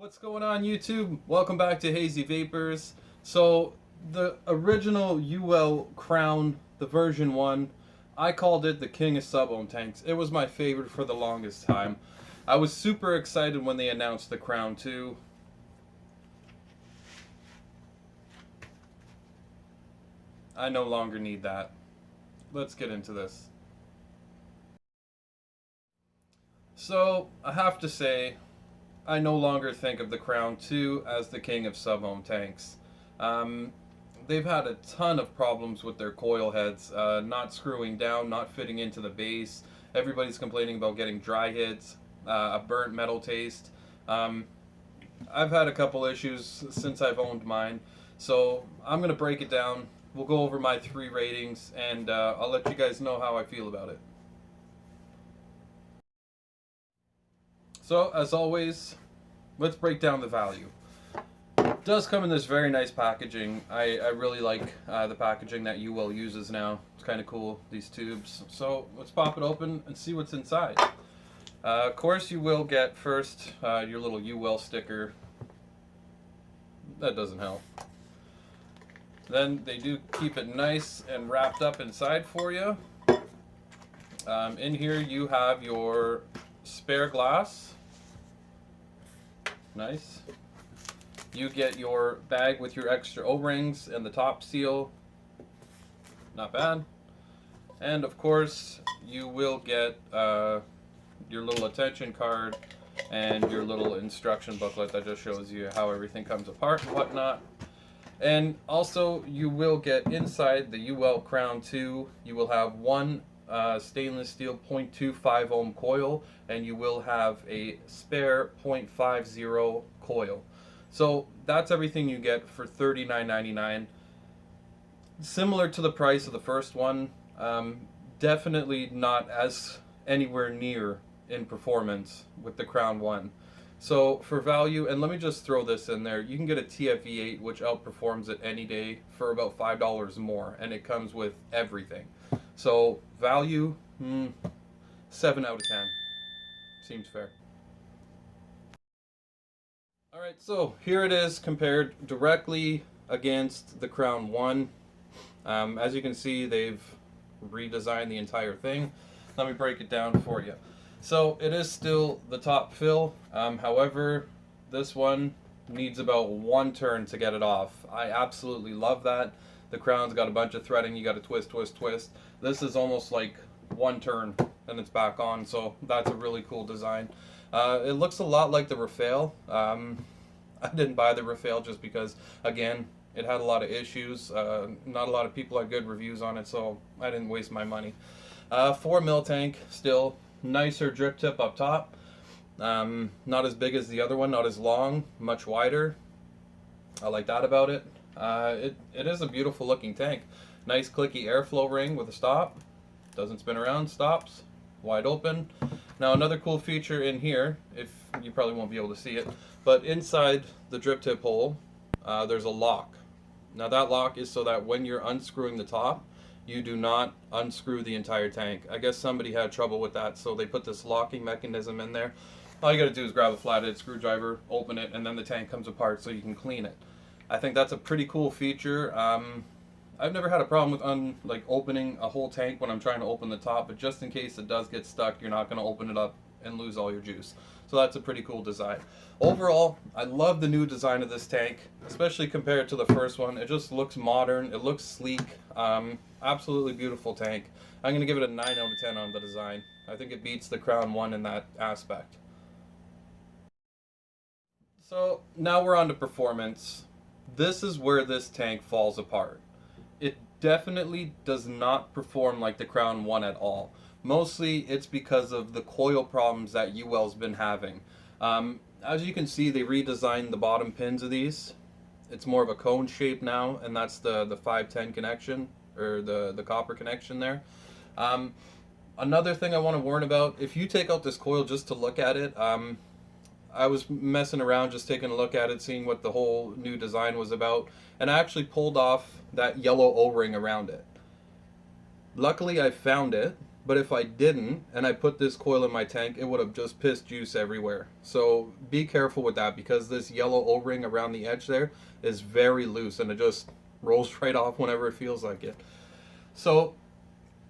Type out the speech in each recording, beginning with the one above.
What's going on, YouTube? Welcome back to Hazy Vapors. So the original Uwell Crown, the version 1, I called it the king of sub-ohm tanks. It was my favorite for the longest time. I was super excited when they announced the Crown 2. I no longer need that. Let's get into this. So I have to say, I no longer think of the Crown 2 as the king of sub-ohm tanks. Um, they've had a ton of problems with their coil heads, not screwing down, not fitting into the base. Everybody's complaining about getting dry hits, a burnt metal taste. Um, I've had a couple issues since I've owned mine, so I'm going to break it down. We'll go over my 3 ratings, and I'll let you guys know how I feel about it. So, as always, let's break down the value. It does come in this very nice packaging. I really like the packaging that Uwell uses now. It's kind of cool, these tubes. So let's pop it open and see what's inside. Of course, you will get first your little Uwell sticker. That doesn't help. Then they do keep it nice and wrapped up inside for you. In here you have your spare glass. Nice. You get your bag with your extra O-rings and the top seal. Not bad. And of course, you will get your little attention card and your little instruction booklet that just shows you how everything comes apart and whatnot. And also, you will get inside the Uwell Crown 2, you will have one stainless steel 0.25 ohm coil, and you will have a spare 0.50 coil. So that's everything you get for $39.99. Similar to the price of the first one, definitely not as anywhere near in performance with the Crown 1. So for value, and let me just throw this in there, you can get a TFV8 which outperforms it any day for about $5 more, and it comes with everything. So value, 7 out of 10. Seems fair. Alright, so here it is compared directly against the Crown 1. As you can see, they've redesigned the entire thing. Let me break it down for you. So it is still the top fill, however, this one needs about 1 turn to get it off. I absolutely love that. The Crown's got a bunch of threading, you got to twist, twist, twist. This is almost like 1 turn and it's back on, so that's a really cool design. It looks a lot like the Rafael. I didn't buy the Rafael just because, again, it had a lot of issues. Not a lot of people had good reviews on it, so I didn't waste my money. 4 mil tank, still nicer drip tip up top. Not as big as the other one, not as long, much wider. I like that about it. It is a beautiful looking tank. Nice clicky airflow ring with a stop. Doesn't spin around, stops. Wide open. Now another cool feature in here, if you probably won't be able to see it, but inside the drip tip hole, there's a lock. Now that lock is so that when you're unscrewing the top, you do not unscrew the entire tank. I guess somebody had trouble with that, so they put this locking mechanism in there. All you gotta do is grab a flathead screwdriver, open it, and then the tank comes apart so you can clean it. I think that's a pretty cool feature. I've never had a problem with opening a whole tank when I'm trying to open the top, but just in case it does get stuck, you're not gonna open it up and lose all your juice. So that's a pretty cool design. Overall, I love the new design of this tank, especially compared to the first one. It just looks modern, it looks sleek, absolutely beautiful tank. I'm going to give it a 9 out of 10 on the design. I think it beats the Crown 1 in that aspect. So now we're on to performance. This is where this tank falls apart. It definitely does not perform like the Crown 1 at all. Mostly it's because of the coil problems that Uwell's been having. As you can see, they redesigned the bottom pins of these. It's more of a cone shape now, and that's the 510 connection, or the copper connection there. Another thing I want to warn about, if you take out this coil just to look at it, I was messing around just taking a look at it, seeing what the whole new design was about, and I actually pulled off that yellow O-ring around it. Luckily I found it, But if I didn't, and I put this coil in my tank, it would have just pissed juice everywhere. So be careful with that, because this yellow O-ring around the edge there is very loose, and it just rolls right off whenever it feels like it. So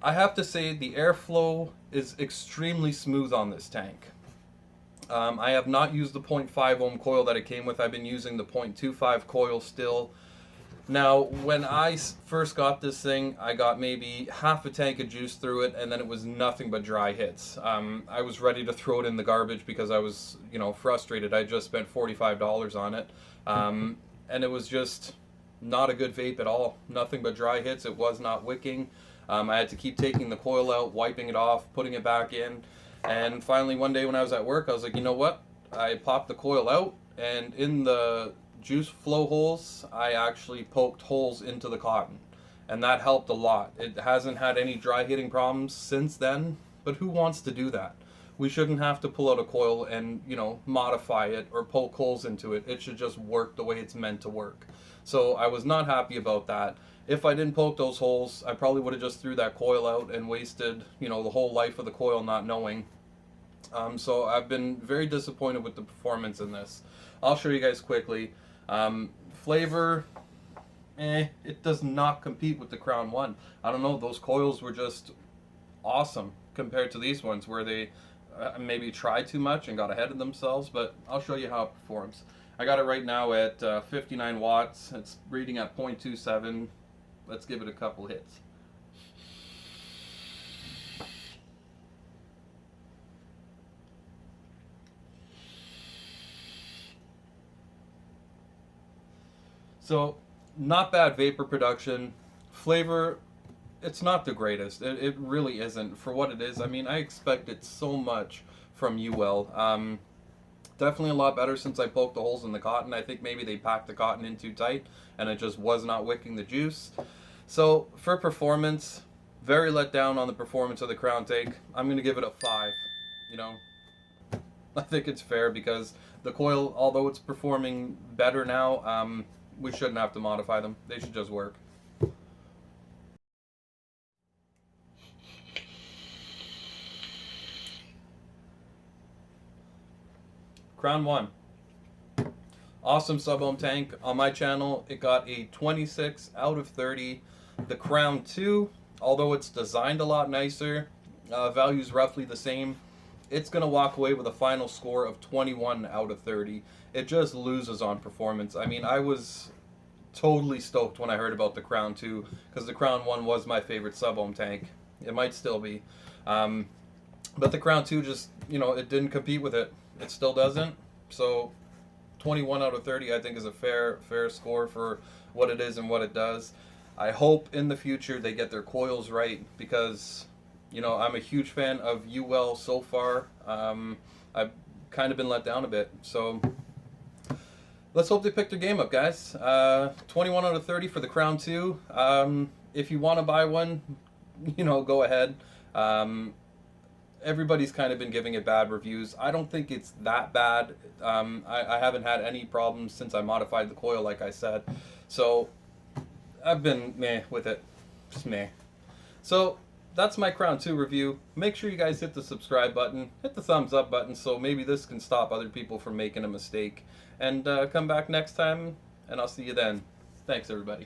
I have to say the airflow is extremely smooth on this tank. I have not used the 0.5 ohm coil that it came with. I've been using the 0.25 coil still. Now, when I first got this thing, I got maybe half a tank of juice through it, and then it was nothing but dry hits. I was ready to throw it in the garbage because I was, frustrated. I just spent $45 on it, and it was just not a good vape at all. Nothing but dry hits. It was not wicking. I had to keep taking the coil out, wiping it off, putting it back in, and finally one day when I was at work, I was like, you know what? I popped the coil out, and in the juice flow holes, I actually poked holes into the cotton, and that helped a lot. It hasn't had any dry hitting problems since then, but who wants to do that? We shouldn't have to pull out a coil and, modify it or poke holes into it. It should just work the way it's meant to work. So I was not happy about that. If I didn't poke those holes, I probably would have just threw that coil out and wasted, the whole life of the coil not knowing. So I've been very disappointed with the performance in this. I'll show you guys quickly. Flavor, it does not compete with the Crown 1. I don't know, those coils were just awesome compared to these ones where they maybe tried too much and got ahead of themselves, but I'll show you how it performs. I got it right now at 59 watts. It's reading at 0.27. Let's give it a couple hits. So, not bad vapor production. Flavor, it's not the greatest. It really isn't for what it is. I mean, I expected so much from Uwell. Definitely a lot better since I poked the holes in the cotton. I think maybe they packed the cotton in too tight and it just was not wicking the juice. So, for performance, very let down on the performance of the Crown tank. I'm going to give it a 5. I think it's fair because the coil, although it's performing better now, we shouldn't have to modify them. They should just work. Crown 1. Awesome sub-ohm tank. On my channel, it got a 26 out of 30. The Crown 2, although it's designed a lot nicer, value's roughly the same. It's going to walk away with a final score of 21 out of 30. It just loses on performance. I mean, I was totally stoked when I heard about the Crown 2 because the Crown 1 was my favorite sub-ohm tank. It might still be. But the Crown 2 just, it didn't compete with it. It still doesn't. So 21 out of 30 I think is a fair score for what it is and what it does. I hope in the future they get their coils right because I'm a huge fan of Uwell so far. I've kind of been let down a bit. So let's hope they pick their game up, guys. 21 out of 30 for the Crown 2. If you want to buy one, go ahead. Everybody's kind of been giving it bad reviews. I don't think it's that bad. I haven't had any problems since I modified the coil, like I said. So I've been meh with it. Just meh. So that's my Crown 2 review. Make sure you guys hit the subscribe button, hit the thumbs up button, so maybe this can stop other people from making a mistake. And come back next time, and I'll see you then. Thanks, everybody.